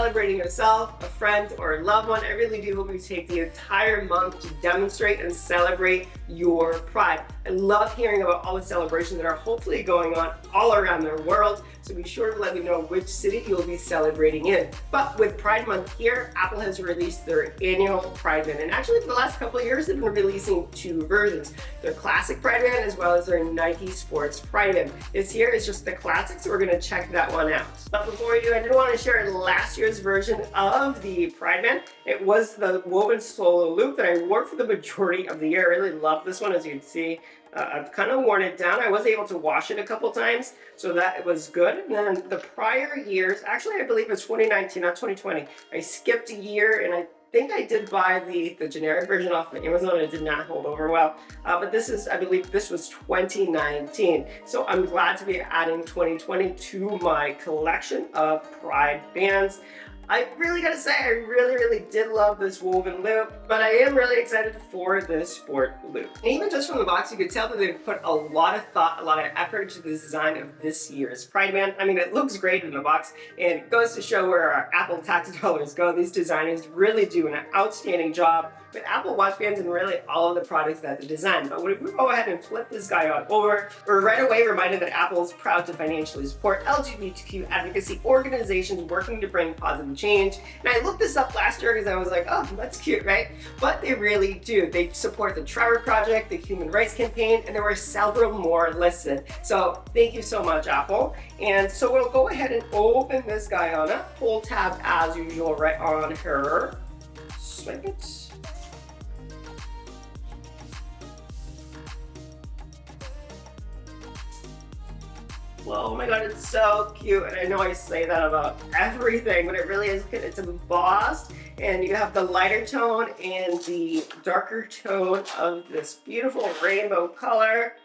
celebrating yourself, a friend, or a loved one, I really do hope you take the entire month to demonstrate and celebrate your pride. I love hearing about all the celebrations that are hopefully going on all around the world, so be sure to let me know which city you'll be celebrating in. But with Pride Month here, Apple has released their annual Pride Band, and actually for the last couple of years they've been releasing two versions, their classic Pride Band as well as their Nike Sports Pride Band. This here is just the classic, so we're going to check that one out. But before we do, I did want to share last year's version of the Pride Band. It was the woven solo loop that I wore for the majority of the year. I really love this one, as you can see. I've kind of worn it down. I was able to wash it a couple times, so that was good. And then the prior years, actually I believe it's 2019, not 2020. I skipped a year, and I think I did buy the generic version off of Amazon. It did not hold over well. But this is, I believe this was 2019. So I'm glad to be adding 2020 to my collection of Pride bands. I really gotta say, I really did love this woven loop, but I am really excited for this sport loop. And even just from the box, you could tell that they've put a lot of thought, a lot of effort into the design of this year's Pride Band. I mean, it looks great in the box, and it goes to show where our Apple tax dollars go. These designers really do an outstanding job with Apple Watch bands and really all of the products that they design. But when we go ahead and flip this guy on over, we're right away reminded that Apple is proud to financially support LGBTQ advocacy organizations working to bring positive change. And I looked this up last year because I was like, oh, that's cute, right? But they really do. They support the Trevor Project, the Human Rights Campaign, and there were several more listed. So thank you so much, Apple. And so we'll go ahead and open this guy on up. Pull tab as usual right on her. Swipe it. Oh my god, it's so cute. And I know I say that about everything, but it really is good. It's embossed, and you have the lighter tone and the darker tone of this beautiful rainbow color.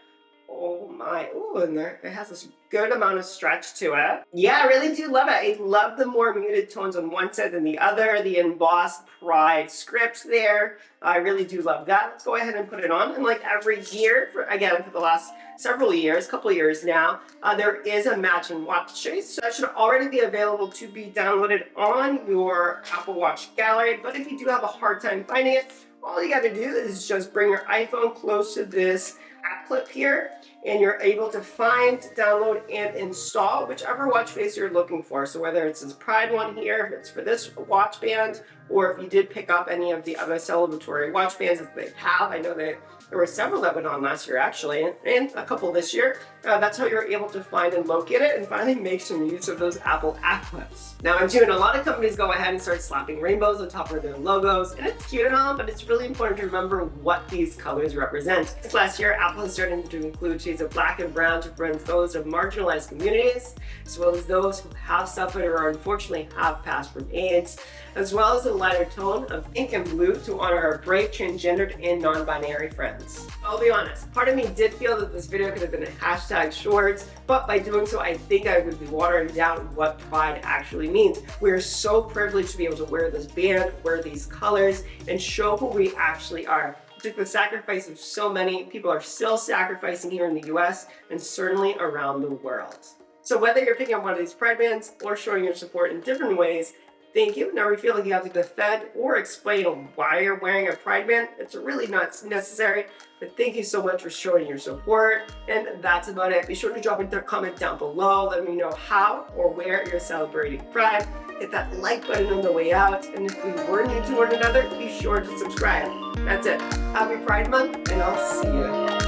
Oh my, ooh, and there it has this good amount of stretch to it. Yeah, I really do love it. I love the more muted tones on one side than the other, the embossed Pride scripts there. I really do love that. Let's go ahead and put it on. And like every year, for the last several years, couple years now, there is a matching watch face. So that should already be available to be downloaded on your Apple Watch gallery. But if you do have a hard time finding it, all you got to do is just bring your iPhone close to this app clip here, and you're able to find, download, and install whichever watch face you're looking for. So whether it's this Pride one here, if it's for this watch band, or if you did pick up any of the other celebratory watch bands that they have. I know that there were several that went on last year actually, and a couple this year. That's how you're able to find and locate it and finally make some use of those Apple app clips. Now in June, a lot of companies go ahead and start slapping rainbows on top of their logos, and it's cute and all, but it's really important to remember what these colors represent. Last year, Apple has started to include shades of black and brown to represent those of marginalized communities, as well as those who have suffered or unfortunately have passed from AIDS, as well as a lighter tone of pink and blue to honor our brave transgendered and non-binary friends. I'll be honest, part of me did feel that this video could have been a hashtag shorts, but by doing so, I think I would be watering down what pride actually means. We're so privileged to be able to wear this band, wear these colors, and show who we actually are. It took the sacrifice of so many. People are still sacrificing here in the US and certainly around the world. So whether you're picking up one of these pride bands or showing your support in different ways, thank you. Never feel like you have to defend or explain why you're wearing a pride band. It's really not necessary, but thank you so much for showing your support. And that's about it. Be sure to drop a comment down below. Let me know how or where you're celebrating Pride. Hit that like button on the way out. And if we were new to one another, be sure to subscribe. That's it. Happy Pride Month, and I'll see you